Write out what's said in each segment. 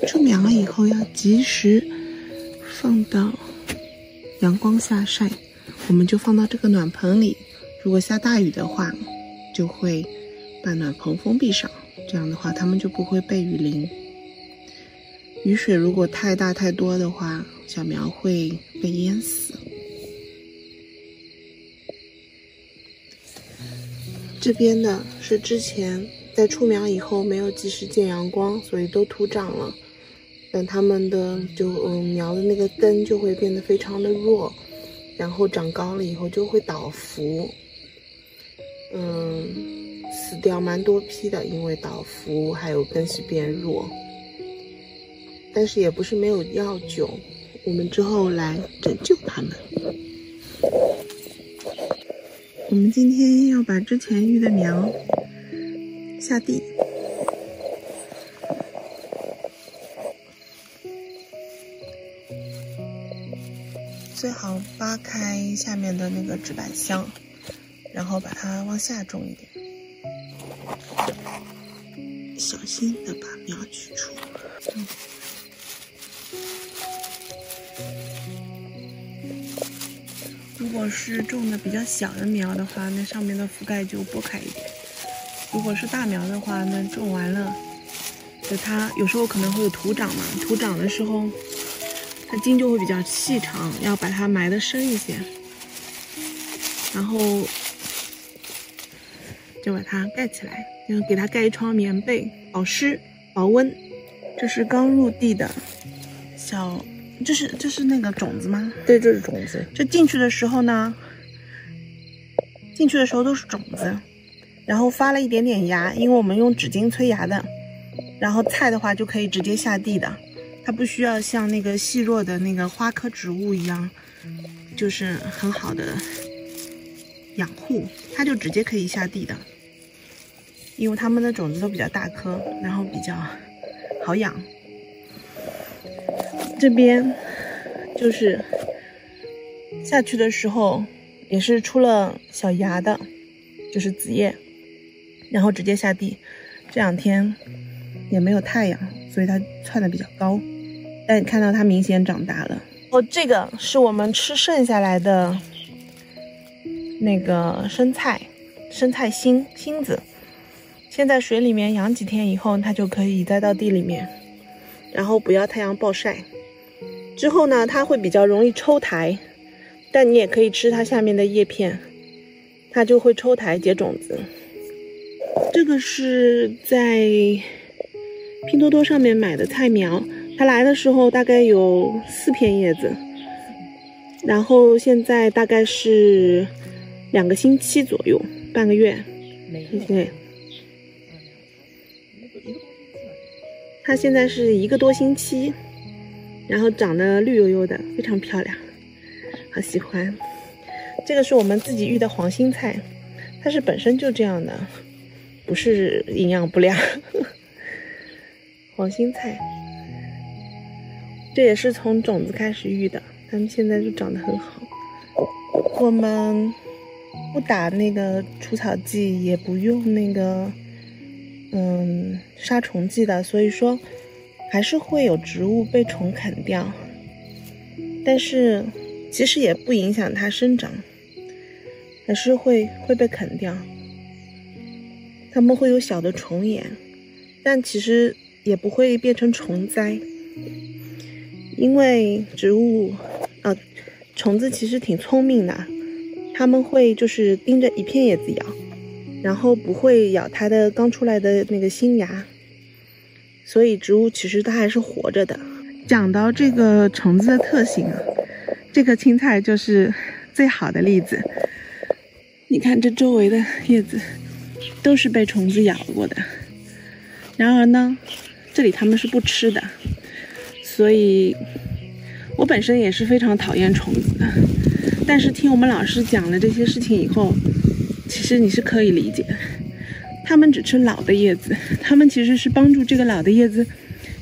出苗了以后要及时放到阳光下晒，我们就放到这个暖盆里。如果下大雨的话，就会把暖盆封闭上，这样的话它们就不会被雨淋。雨水如果太大太多的话，小苗会被淹死。这边的是之前在出苗以后没有及时见阳光，所以都徒长了。但它们的苗的那个根就会变得非常的弱，然后长高了以后就会倒伏，死掉蛮多批的，因为倒伏还有根系变弱。但是也不是没有药酒，我们之后来拯救它们。我们今天要把之前育的苗下地。最好扒开下面的那个纸板箱，然后把它往下种一点，小心的把苗取出。如果是种的比较小的苗的话，那上面的覆盖就拨开一点；如果是大苗的话，那种完了，就它有时候可能会有徒长嘛，徒长的时候它茎就会比较细长，要把它埋得深一些，然后就把它盖起来，然后给它盖一床棉被，保湿保温。这是刚入地的小，这是那个种子吗？对，这是种子。这进去的时候呢，都是种子，然后发了一点点芽，因为我们用纸巾催芽的。然后菜的话就可以直接下地的。它不需要像那个细弱的那个花科植物一样，就是很好的养护，它就直接可以下地的。因为它们的种子都比较大颗，然后比较好养。这边就是下去的时候也是出了小芽的，就是子叶，然后直接下地。这2天也没有太阳，所以它窜得比较高。但你看到它明显长大了。这个是我们吃剩下来的那个生菜心子，先在水里面养几天以后，它就可以栽到地里面，然后不要太阳暴晒。之后呢，它会比较容易抽苔，但你也可以吃它下面的叶片，它就会抽苔结种子。这个是在拼多多上面买的菜苗，它来的时候大概有4片叶子，然后现在大概是2个星期左右，半个月。对，它现在是1个多星期，然后长得绿油油的，非常漂亮，好喜欢。这个是我们自己育的黄心菜，它是本身就这样的，不是营养不良。黄心菜，这也是从种子开始育的，它们现在就长得很好。我们不打那个除草剂，也不用那个杀虫剂的，所以说还是会有植物被虫啃掉，但是其实也不影响它生长，还是会被啃掉。它们会有小的虫眼，但其实也不会变成虫灾，因为植物虫子其实挺聪明的，它们会就是盯着一片叶子咬，然后不会咬它的刚出来的那个新芽，所以植物其实它还是活着的。讲到这个虫子的特性啊，这个青菜就是最好的例子。你看这周围的叶子都是被虫子咬过的，然而呢，这里它们是不吃的，所以我本身也是非常讨厌虫子的。但是听我们老师讲了这些事情以后，其实你是可以理解的。它们只吃老的叶子，它们其实是帮助这个老的叶子，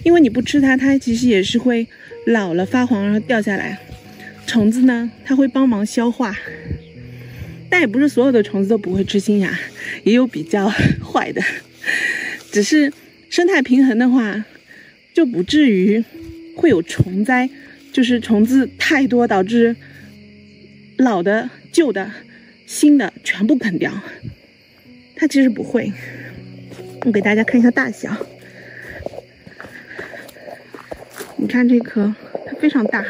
因为你不吃它，它其实也是会老了发黄然后掉下来。虫子呢，它会帮忙消化，但也不是所有的虫子都不会吃新芽，也有比较坏的。只是生态平衡的话，就不至于会有虫灾，就是虫子太多导致老的、旧的、新的全部啃掉。它其实不会。我给大家看一下大小，你看这颗，它非常大，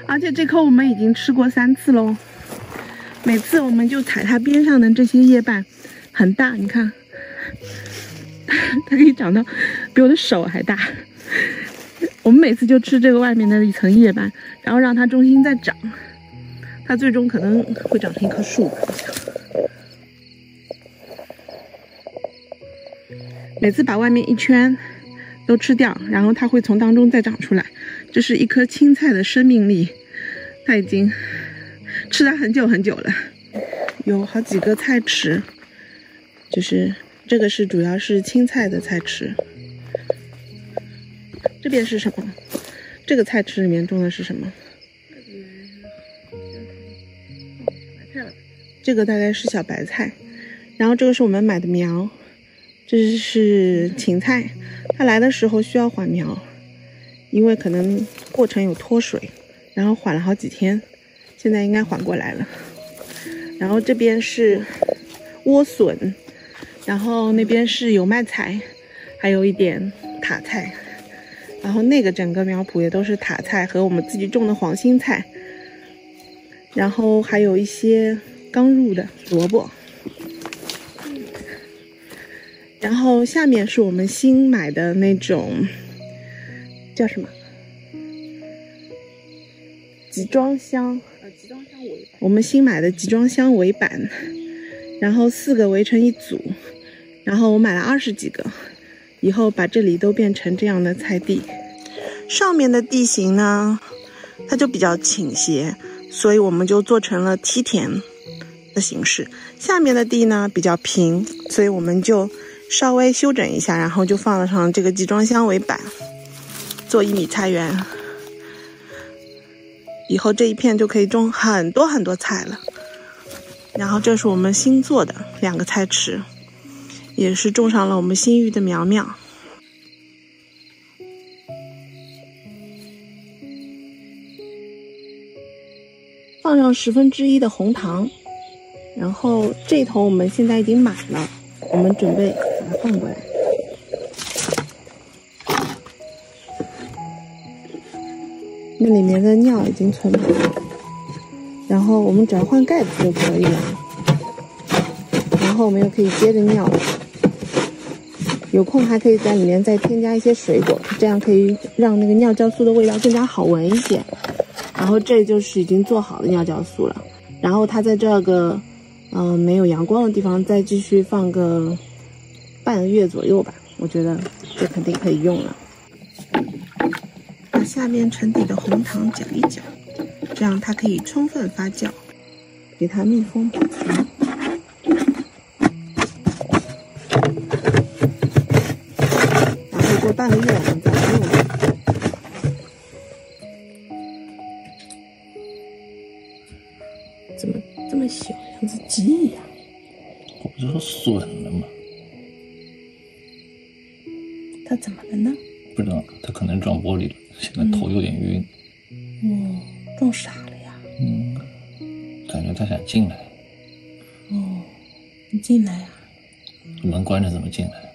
而且这颗我们已经吃过3次喽。每次我们就采它边上的这些叶瓣，很大，你看，它可以长到比我的手还大。我们每次就吃这个外面的一层叶瓣，然后让它中心再长，它最终可能会长成一棵树。每次把外面一圈都吃掉，然后它会从当中再长出来。这是一颗青菜的生命力，它已经吃了很久很久了。有好几个菜池，就是这个是主要是青菜的菜池。这边是什么？这个菜池里面种的是什么？这个大概是小白菜，然后这个是我们买的苗。这是芹菜，它来的时候需要缓苗，因为可能过程有脱水，然后缓了好几天，现在应该缓过来了。然后这边是莴笋，然后那边是油麦菜，还有一点塔菜，然后那个整个苗圃也都是塔菜和我们自己种的黄心菜，然后还有一些刚入的萝卜。然后下面是我们新买的那种叫什么集装箱，集装箱围板。我们新买的集装箱围板，然后4个围成一组，然后我买了20几个，以后把这里都变成这样的菜地。上面的地形呢，它就比较倾斜，所以我们就做成了梯田的形式。下面的地呢比较平，所以我们就稍微修整一下，然后就放上这个集装箱围板，做1米菜园。以后这一片就可以种很多很多菜了。然后这是我们新做的2个菜池，也是种上了我们新育的苗苗。放上1/10的红糖，然后这头我们现在已经满了，我们准备把它放过来。那里面的尿已经存满了，然后我们只要换盖子就可以了。然后我们又可以接着尿了，有空还可以在里面再添加一些水果，这样可以让那个尿酵素的味道更加好闻一些。然后这就是已经做好的尿酵素了，然后它在这个没有阳光的地方再继续放个半个月左右吧，我觉得这肯定可以用了。把下面沉底的红糖搅一搅，这样它可以充分发酵，给它密封保存。然后过半个月我们再用。怎么这么小，像只鸡一样？我不是说损了吗？它怎么了呢？不知道，它可能撞玻璃了，现在头有点晕。撞傻了呀？感觉它想进来。你进来呀？门关着怎么进来？